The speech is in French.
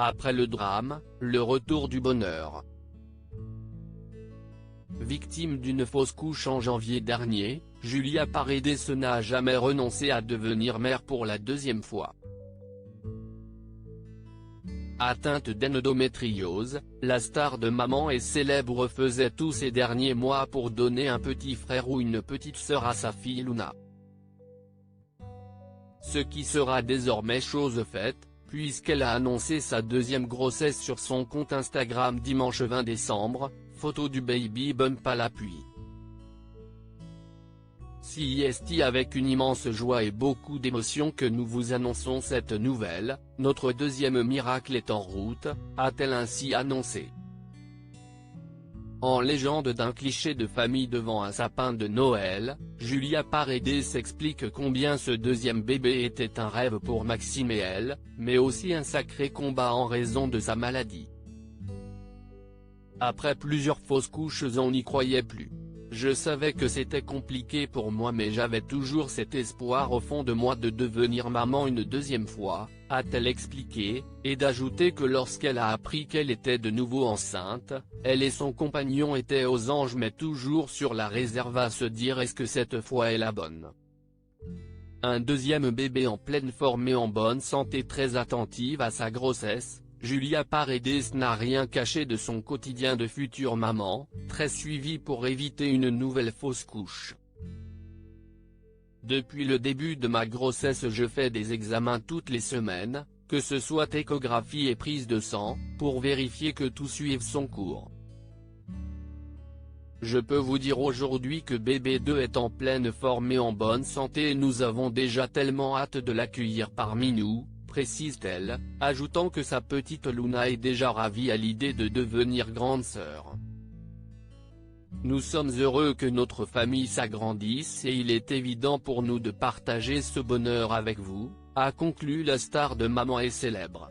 Après le drame, le retour du bonheur. Victime d'une fausse couche en janvier dernier, Julia Paredes n'a jamais renoncé à devenir mère pour la deuxième fois. Atteinte d'endométriose, la star de Maman est célèbre faisait tout ces derniers mois pour donner un petit frère ou une petite sœur à sa fille Luna. Ce qui sera désormais chose faite, puisqu'elle a annoncé sa deuxième grossesse sur son compte Instagram dimanche 20 décembre, photo du baby bump à l'appui. C'est avec une immense joie et beaucoup d'émotion que nous vous annonçons cette nouvelle, notre deuxième miracle est en route, a-t-elle ainsi annoncé. En légende d'un cliché de famille devant un sapin de Noël, Julia Paredes explique combien ce deuxième bébé était un rêve pour Maxime et elle, mais aussi un sacré combat en raison de sa maladie. Après plusieurs fausses couches on n'y croyait plus. Je savais que c'était compliqué pour moi mais j'avais toujours cet espoir au fond de moi de devenir maman une deuxième fois, a-t-elle expliqué, et d'ajouter que lorsqu'elle a appris qu'elle était de nouveau enceinte, elle et son compagnon étaient aux anges mais toujours sur la réserve à se dire est-ce que cette fois est la bonne. Un deuxième bébé en pleine forme et en bonne santé très attentive à sa grossesse, Julia Paredes n'a rien caché de son quotidien de future maman, très suivie pour éviter une nouvelle fausse couche. Depuis le début de ma grossesse je fais des examens toutes les semaines, que ce soit échographie et prise de sang, pour vérifier que tout suive son cours. Je peux vous dire aujourd'hui que bébé 2 est en pleine forme et en bonne santé et nous avons déjà tellement hâte de l'accueillir parmi nous, précise-t-elle, ajoutant que sa petite Luna est déjà ravie à l'idée de devenir grande sœur. Nous sommes heureux que notre famille s'agrandisse et il est évident pour nous de partager ce bonheur avec vous, a conclu la star de Maman est célèbre.